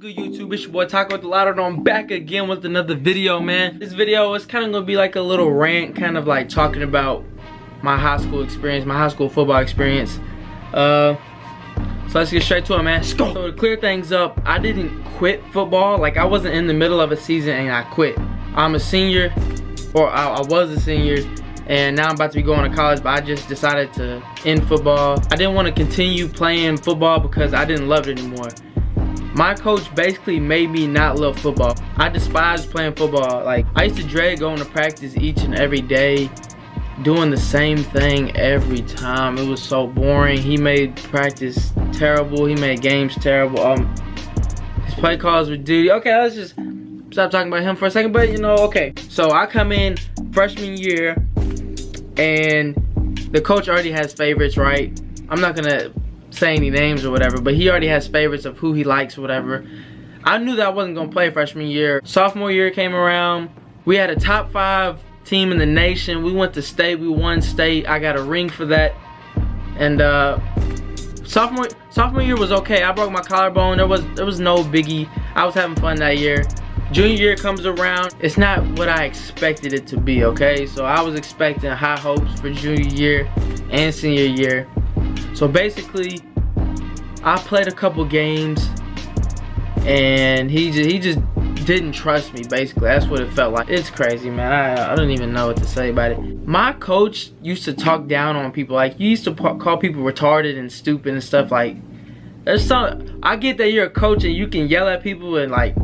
good, YouTube? It's your boy Taco with the Lotto, and I'm back again with another video, man. This video is kind of gonna be like a little rant, kind of like talking about my high school experience, my high school football experience. So let's get straight to it, man. Let's go. So to clear things up, I didn't quit football. Like, I wasn't in the middle of a season and I quit. I'm a senior, or I was a senior, and now I'm about to be going to college, but I just decided to end football. I didn't want to continue playing football because I didn't love it anymore. My coach basically made me not love football. I despised playing football. Like, I used to dread going to practice each and every day, doing the same thing every time. It was so boring. He made practice terrible. He made games terrible. His play calls were duty. Okay, let's just stop talking about him for a second, but you know, okay. So I come in freshman year, and the coach already has favorites, right? I'm not gonna say any names or whatever, but he already has favorites of who he likes or whatever. I knew that I wasn't gonna play freshman year. Sophomore year came around. We had a top 5 team in the nation. We went to state, we won state. I got a ring for that. And sophomore year was okay. I broke my collarbone. There was no biggie. I was having fun that year. Junior year comes around. It's not what I expected it to be, okay? So I was expecting high hopes for junior year and senior year. So basically, I played a couple games and he just didn't trust me, basically. That's what it felt like. It's crazy, man. I don't even know what to say about it. My coach used to talk down on people. Like, he used to call people retarded and stupid and stuff. Like, there's some, I get that you're a coach and you can yell at people and like,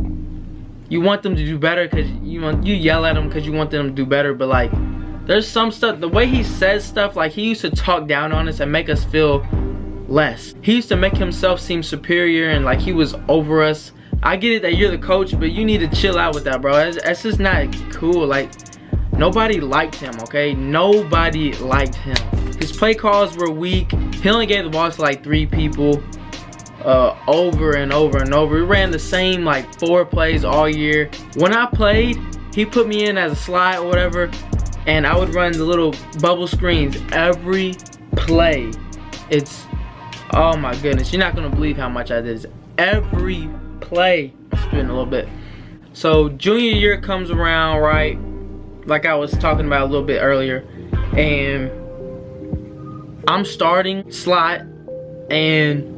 you want them to do better because you yell at them because you want them to do better, but like, there's some stuff, the way he says stuff, like, he used to talk down on us and make us feel less. He used to make himself seem superior and like he was over us. I get it that you're the coach, but you need to chill out with that, bro. That's just not cool. Like, nobody liked him, okay? Nobody liked him. His play calls were weak. He only gave the ball to like 3 people over and over and over. We ran the same like 4 plays all year. When I played, he put me in as a slide or whatever, and I would run the little bubble screens every play. It's, oh my goodness, you're not gonna believe how much I did this. Every play. I'm spitting a little bit. So junior year comes around, right? Like I was talking about a little bit earlier, and I'm starting slot, and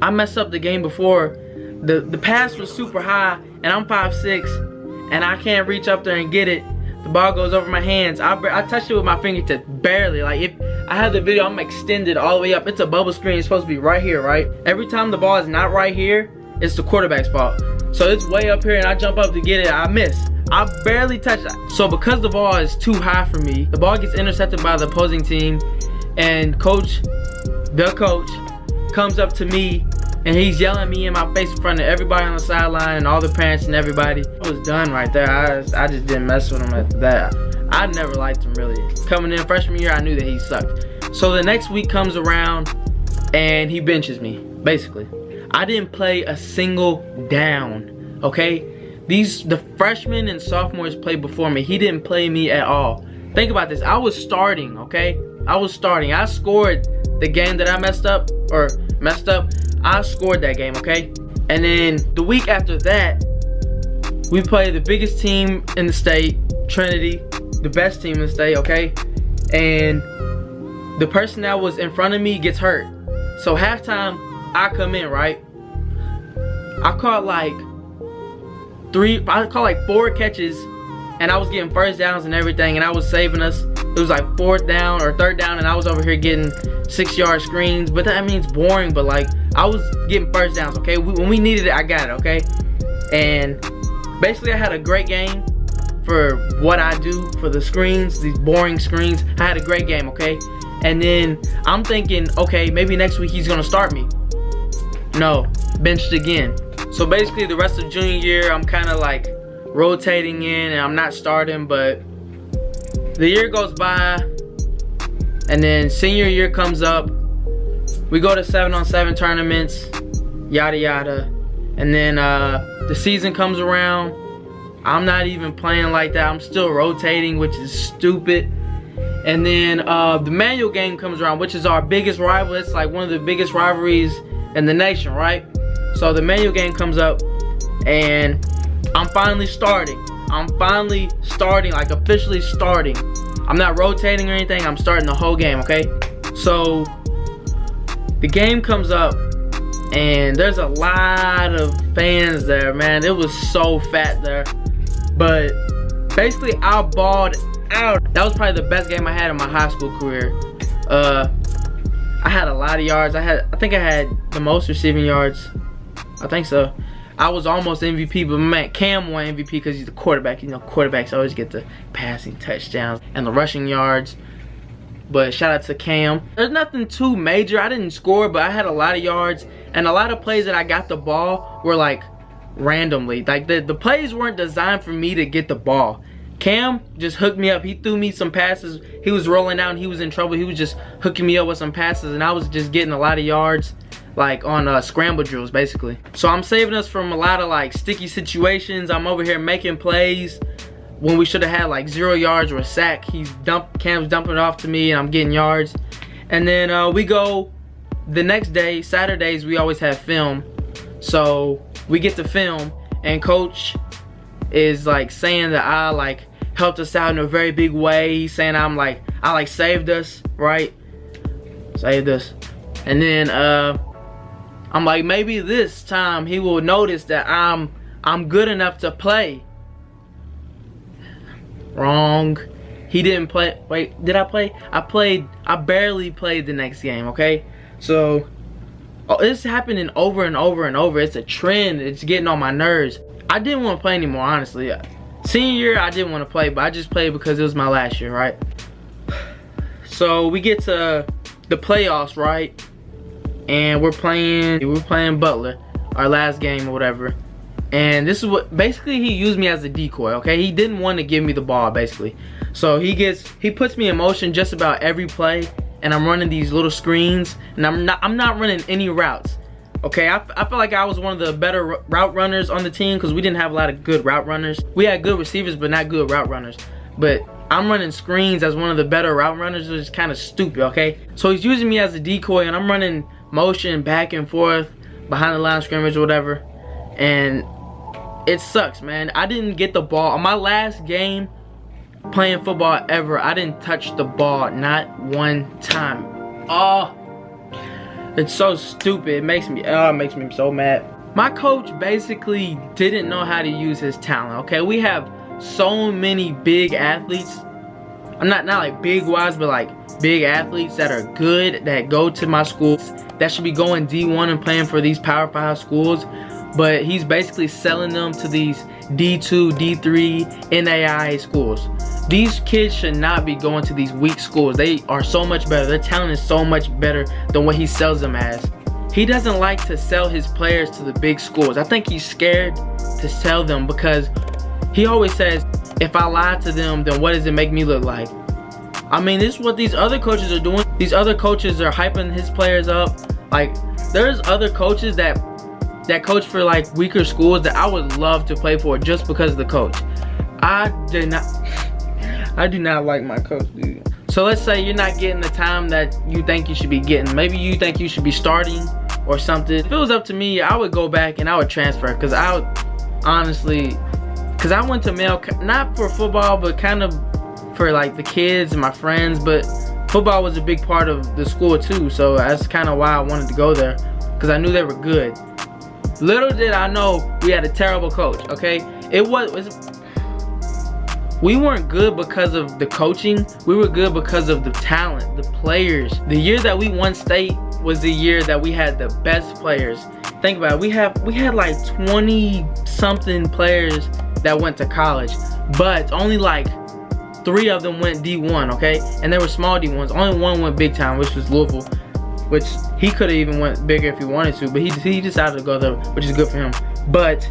I messed up the game before. The pass was super high, and I'm 5'6", and I can't reach up there and get it. The ball goes over my hands. I touched it with my fingertips, barely. Like, if I have the video, I'm extended all the way up. It's a bubble screen. It's supposed to be right here, right? Every time the ball is not right here, it's the quarterback's fault. So it's way up here, and I jump up to get it. I miss. I barely touch it. So because the ball is too high for me, the ball gets intercepted by the opposing team, and the coach comes up to me, and he's yelling at me in my face in front of everybody on the sideline and all the parents and everybody. I was done right there. I just didn't mess with him after that. I never liked him, really. Coming in freshman year, I knew that he sucked. So the next week comes around, and he benches me, basically. I didn't play a single down, okay? The freshmen and sophomores played before me. He didn't play me at all. Think about this. I was starting, okay? I was starting. I scored the game that I messed up. I scored that game, okay? And then the week after that, we played the biggest team in the state, Trinity, the best team in the state, okay? And the person that was in front of me gets hurt. So halftime, I come in, right? I caught like 4 catches, and I was getting first downs and everything, and I was saving us. It was like 4th down or 3rd down, and I was over here getting 6-yard screens. But that means boring, but like, I was getting first downs, okay? When we needed it, I got it, okay? And basically, I had a great game for what I do for the screens, these boring screens. I had a great game, okay? And then I'm thinking, okay, maybe next week he's gonna start me. No, benched again. So basically, the rest of junior year, I'm kind of like rotating in, and I'm not starting, but the year goes by, and then senior year comes up. We go to 7-on-7 tournaments, yada yada, and then the season comes around. I'm not even playing like that. I'm still rotating, which is stupid. And then the manual game comes around, which is our biggest rival. It's like one of the biggest rivalries in the nation, right? So the manual game comes up, and I'm finally starting. Like officially starting. I'm not rotating or anything, I'm starting the whole game, okay? So the game comes up, and there's a lot of fans there, man. It was so fat there. But basically, I balled out. That was probably the best game I had in my high school career. I had a lot of yards. I think I had the most receiving yards. I think so. I was almost MVP, but man, Cam won MVP because he's the quarterback. You know, quarterbacks always get the passing touchdowns and the rushing yards. But shout out to Cam. There's nothing too major. I didn't score, but I had a lot of yards. And a lot of plays that I got the ball were like randomly. Like the plays weren't designed for me to get the ball. Cam just hooked me up. He threw me some passes. He was rolling out and he was in trouble. He was just hooking me up with some passes, and I was just getting a lot of yards, like on scramble drills basically. So I'm saving us from a lot of like sticky situations. I'm over here making plays when we should have had like 0 yards or a sack. Cam's dumping it off to me and I'm getting yards. And then we go the next day. Saturdays we always have film, so we get to film, and coach is like saying that I like helped us out in a very big way. He's saying I like saved us, right? Saved us. And then I'm like, maybe this time he will notice that I'm good enough to play. Wrong. He didn't play. Wait, did I play? I barely played the next game, okay? So it's happening over and over and over. It's a trend. It's getting on my nerves. I didn't want to play anymore, honestly. Senior year, I didn't want to play, but I just played because it was my last year, right? So we get to the playoffs, right? And we're playing Butler, our last game or whatever. And this is what, basically he used me as a decoy, okay? He didn't want to give me the ball, basically. So he puts me in motion just about every play, and I'm running these little screens, and I'm not running any routes. Okay, I feel like I was one of the better route runners on the team because we didn't have a lot of good route runners. We had good receivers, but not good route runners. But I'm running screens as one of the better route runners, which is kind of stupid, okay? So he's using me as a decoy, and I'm running motion back and forth behind the line of scrimmage or whatever. And it sucks, man. I didn't get the ball. On my last game playing football ever, I didn't touch the ball, not one time. Oh, it's so stupid. It makes me so mad. My coach basically didn't know how to use his talent, okay? We have so many big athletes. I'm not like big wise, but like big athletes that are good, that go to my schools, that should be going D1 and playing for these Power 5 schools. But he's basically selling them to these D2, D3, NAIA schools. These kids should not be going to these weak schools. They are so much better. Their talent is so much better than what he sells them as. He doesn't like to sell his players to the big schools. I think he's scared to sell them because he always says, if I lie to them, then what does it make me look like? I mean, this is what these other coaches are doing. These other coaches are hyping his players up. Like, there's other coaches that coach for like weaker schools that I would love to play for just because of the coach. I do not like my coach, dude. So let's say you're not getting the time that you think you should be getting. Maybe you think you should be starting or something. If it was up to me, I would go back and I would transfer, because I would honestly, because I went to Male, not for football, but kind of for like the kids and my friends, but football was a big part of the school too, so that's kind of why I wanted to go there, because I knew they were good. Little did I know we had a terrible coach, okay? We weren't good because of the coaching. We were good because of the talent, the players. The year that we won state was the year that we had the best players. Think about it, we had like 20-something players that went to college, but only like 3 of them went D1, okay? And they were small D1s. Only one went big time, which was Louisville, which he could have even went bigger if he wanted to, but he decided to go there, which is good for him. But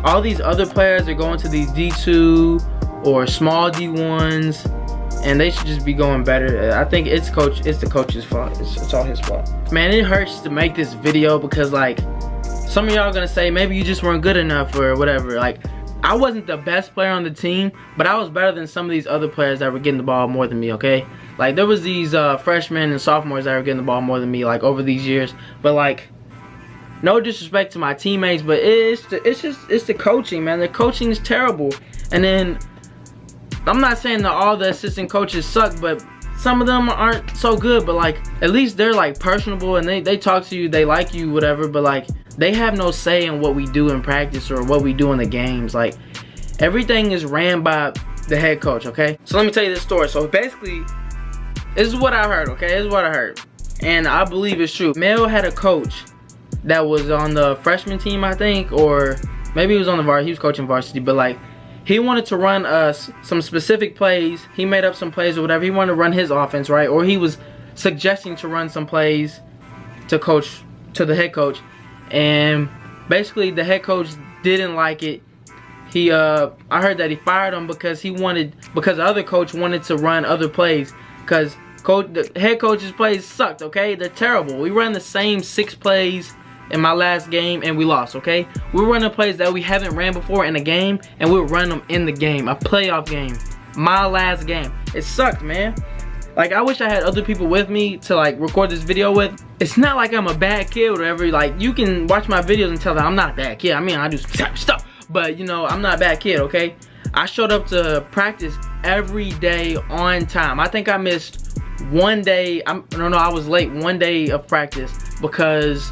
all these other players are going to these D2 or small D1s, and they should just be going better. I think it's the coach's fault. It's all his fault. Man, it hurts to make this video because like some of y'all are gonna say maybe you just weren't good enough or whatever. Like, I wasn't the best player on the team, but I was better than some of these other players that were getting the ball more than me, okay? Like, there was these freshmen and sophomores that were getting the ball more than me, like, over these years. But, like, no disrespect to my teammates, but it's the coaching, man. The coaching is terrible. And then I'm not saying that all the assistant coaches suck, but some of them aren't so good. But like, at least they're like personable and they talk to you, they like you, whatever. But like, they have no say in what we do in practice or what we do in the games. Like, everything is ran by the head coach, okay? So let me tell you this story. So basically, this is what I heard, okay? This is what I heard. And I believe it's true. Mel had a coach that was on the freshman team, I think, or maybe he was on the varsity. He was coaching varsity, but like, he wanted to run some specific plays. He made up some plays or whatever. He wanted to run his offense, right? Or he was suggesting to run some plays to the head coach. And basically the head coach didn't like it. I heard that he fired him because the other coach wanted to run other plays. Because the head coach's plays sucked, okay? They're terrible. We ran the same 6 plays in my last game and we lost, okay? We're running plays that we haven't ran before in a game, and we'll run them in the game, a playoff game, my last game. It sucked, man. Like, I wish I had other people with me to like record this video with. It's not like I'm a bad kid or whatever. Like, you can watch my videos and tell that I'm not a bad kid. I mean, I do stuff, but you know, I'm not a bad kid, okay? I showed up to practice every day on time. I think I missed one day. I was late one day of practice because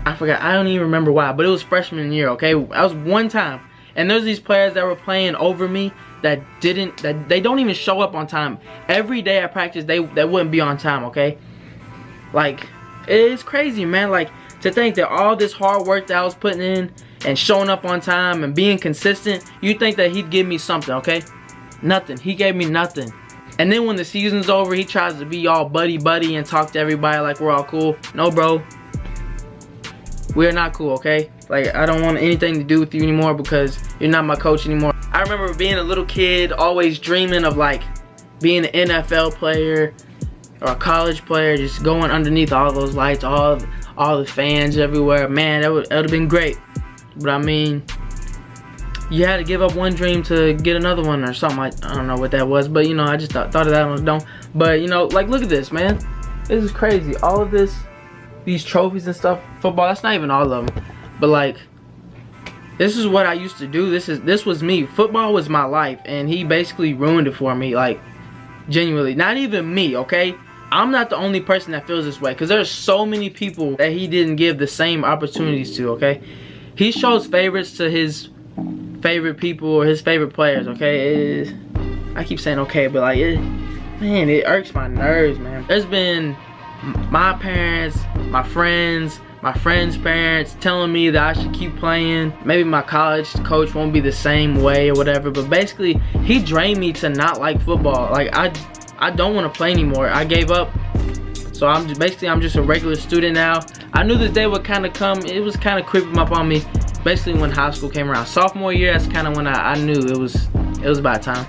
I forgot. I don't even remember why, but it was freshman year, okay? I was one time. And there's these players that were playing over me that they don't even show up on time. Every day I practice, they wouldn't be on time, okay? Like, it's crazy, man. Like, to think that all this hard work that I was putting in and showing up on time and being consistent, you think that he'd give me something, okay? Nothing. He gave me nothing. And then when the season's over, he tries to be all buddy and talk to everybody like we're all cool. No, bro. We're not cool, okay? Like, I don't want anything to do with you anymore because you're not my coach anymore. I remember being a little kid, always dreaming of like being an NFL player or a college player, just going underneath all those lights, all the fans everywhere. Man, that would have been great. But I mean, you had to give up one dream to get another one or something. I don't know what that was, but you know, I just thought of that one. Don't. But you know, like, look at this, man. This is crazy. All of this, these trophies and stuff, football, that's not even all of them. But like, this is what I used to do. This was me. Football was my life, and he basically ruined it for me. Like, genuinely. Not even me, okay? I'm not the only person that feels this way, because there's so many people that he didn't give the same opportunities to, okay? He shows favorites to his favorite people or his favorite players, okay? I keep saying okay, but like, man, it irks my nerves, man. There's been my parents, my friends' parents telling me that I should keep playing. Maybe my college coach won't be the same way or whatever, but basically he drained me to not like football. Like, I don't want to play anymore. I gave up. So I'm just a regular student now. I knew this day would kind of come. It was kind of creeping up on me basically when high school came around. Sophomore year, that's kind of when I knew it was about time.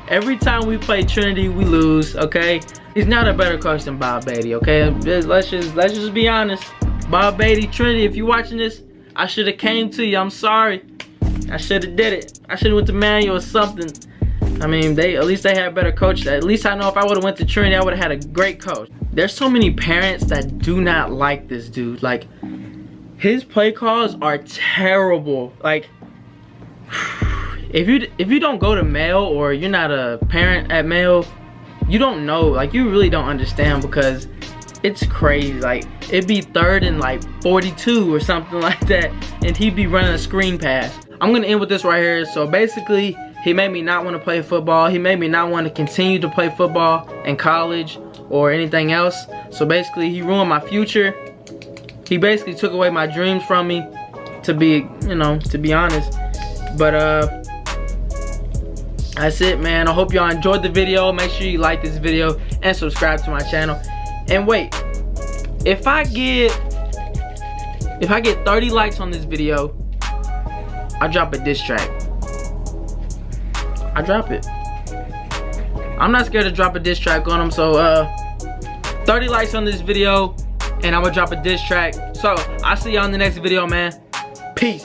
Every time we play Trinity, we lose, okay? He's not a better coach than Bob Beatty, okay? Let's just be honest. Bob Beatty, Trinity, if you're watching this, I should have came to you. I'm sorry. I should have did it. I should have went to Manual or something. I mean, at least they had a better coach. At least I know if I would have went to Trinity, I would have had a great coach. There's so many parents that do not like this dude. Like, his play calls are terrible. Like, if you don't go to Mail or you're not a parent at Mail, you don't know. Like, you really don't understand, because it's crazy. Like, it'd be 3rd and like 42 or something like that, and he'd be running a screen pass. I'm gonna end with this right here. So basically, he made me not want to play football. He made me not want to continue to play football in college or anything else. So basically, he ruined my future. He basically took away my dreams from me, to be honest. But that's it, man. I hope y'all enjoyed the video. Make sure you like this video and subscribe to my channel. And wait, if I get 30 likes on this video, I drop a diss track. I drop it. I'm not scared to drop a diss track on them. So 30 likes on this video, and I'm gonna drop a diss track. So I'll see y'all in the next video, man. Peace.